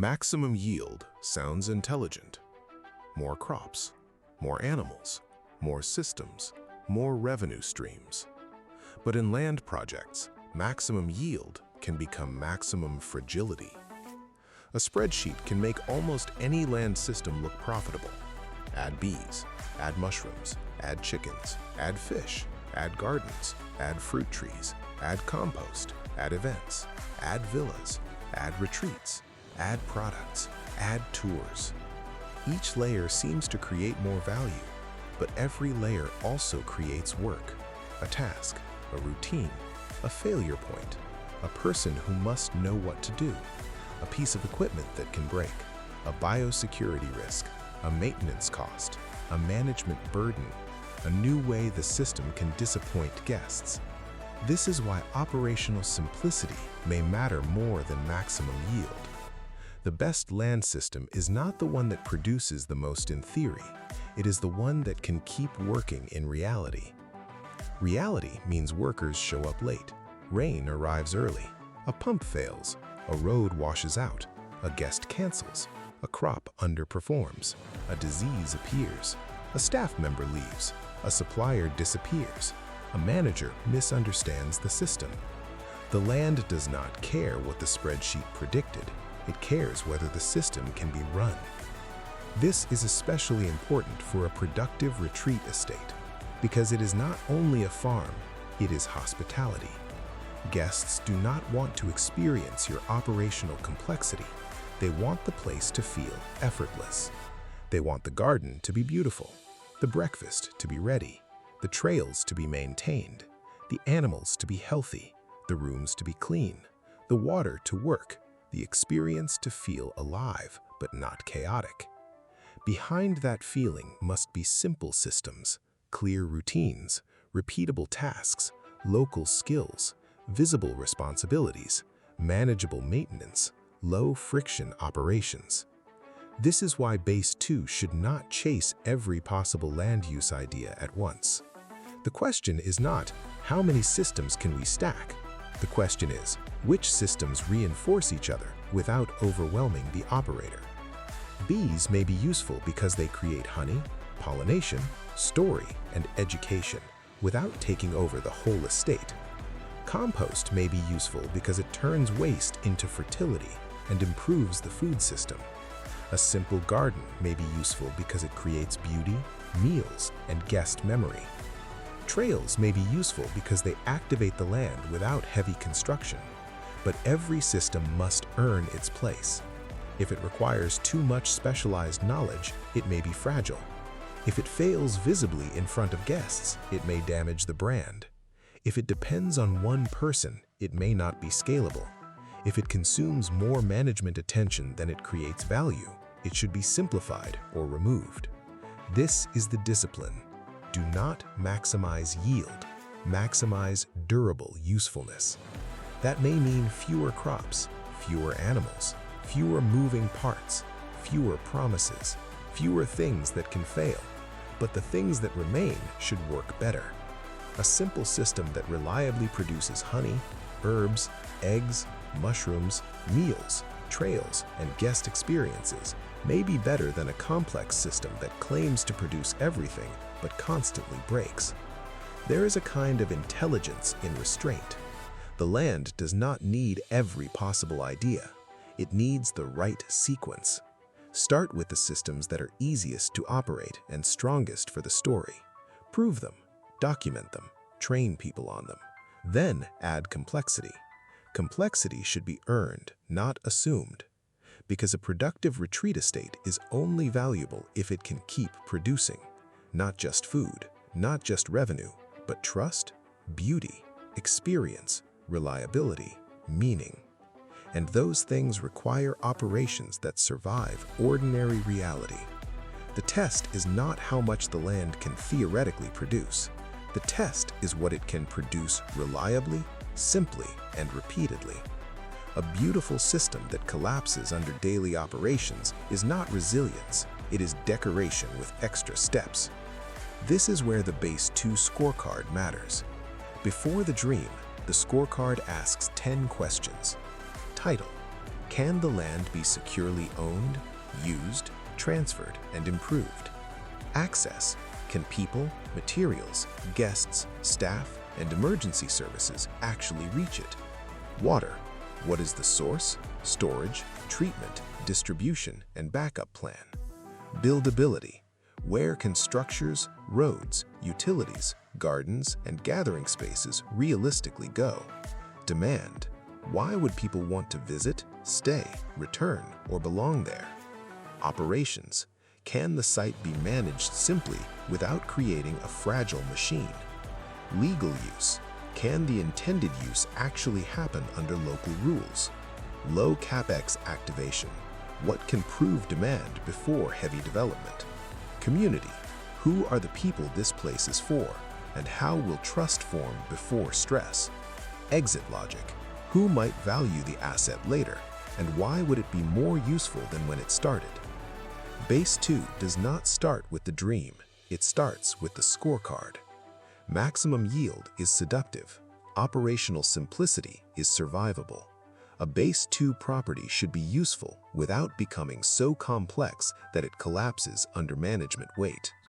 Maximum yield sounds intelligent. More crops, more animals, more systems, more revenue streams. But in land projects, maximum yield can become maximum fragility. A spreadsheet can make almost any land system look profitable. Add bees, add mushrooms, add chickens, add fish, add gardens, add fruit trees, add compost, add events, add villas, add retreats, add products, add tours. Each layer seems to create more value, but every layer also creates work, a task, a routine, a failure point, a person who must know what to do, a piece of equipment that can break, a biosecurity risk, a maintenance cost, a management burden, a new way the system can disappoint guests. This is why operational simplicity may matter more than maximum yield. The best land system is not the one that produces the most in theory. It is the one that can keep working in reality. Reality means workers show up late, rain arrives early, a pump fails, a road washes out, a guest cancels, a crop underperforms, a disease appears, a staff member leaves, a supplier disappears, a manager misunderstands the system. The land does not care what the spreadsheet predicted. It cares whether the system can be run. This is especially important for a productive retreat estate because it is not only a farm, it is hospitality. Guests do not want to experience your operational complexity. They want the place to feel effortless. They want the garden to be beautiful, the breakfast to be ready, the trails to be maintained, the animals to be healthy, the rooms to be clean, the water to work, the experience to feel alive but not chaotic. Behind that feeling must be simple systems, clear routines, repeatable tasks, local skills, visible responsibilities, manageable maintenance, low-friction operations. This is why Base 2 should not chase every possible land use idea at once. The question is not, how many systems can we stack? The question is, which systems reinforce each other without overwhelming the operator? Bees may be useful because they create honey, pollination, story, and education without taking over the whole estate. Compost may be useful because it turns waste into fertility and improves the food system. A simple garden may be useful because it creates beauty, meals, and guest memory. Trails may be useful because they activate the land without heavy construction. But every system must earn its place. If it requires too much specialized knowledge, it may be fragile. If it fails visibly in front of guests, it may damage the brand. If it depends on one person, it may not be scalable. If it consumes more management attention than it creates value, it should be simplified or removed. This is the discipline. Do not maximize yield, maximize durable usefulness. That may mean fewer crops, fewer animals, fewer moving parts, fewer promises, fewer things that can fail, but the things that remain should work better. A simple system that reliably produces honey, herbs, eggs, mushrooms, meals, trails, and guest experiences may be better than a complex system that claims to produce everything but constantly breaks. There is a kind of intelligence in restraint. The land does not need every possible idea. It needs the right sequence. Start with the systems that are easiest to operate and strongest for the story. Prove them, document them, train people on them. Then add complexity. Complexity should be earned, not assumed. Because a productive retreat estate is only valuable if it can keep producing. Not just food, not just revenue, but trust, beauty, experience, reliability, meaning. And those things require operations that survive ordinary reality. The test is not how much the land can theoretically produce. The test is what it can produce reliably, simply, and repeatedly. A beautiful system that collapses under daily operations is not resilience, it is decoration with extra steps. This is where the Base 2 scorecard matters. Before the dream, the scorecard asks 10 questions. Title: Can the land be securely owned, used, transferred, and improved? Access. Can people, materials, guests, staff, and emergency services actually reach it? Water. What is the source, storage, treatment, distribution, and backup plan? Buildability. Where can structures, roads, utilities, gardens, and gathering spaces realistically go? Demand. Why would people want to visit, stay, return, or belong there? Operations. Can the site be managed simply without creating a fragile machine? Legal use. Can the intended use actually happen under local rules? Low capex activation. What can prove demand before heavy development? Community. Who are the people this place is for, and how will trust form before stress? Exit logic. Who might value the asset later, and why would it be more useful than when it started? Base 2 does not start with the dream, it starts with the scorecard. Maximum yield is seductive. Operational simplicity is survivable. A Base 2 property should be useful without becoming so complex that it collapses under management weight.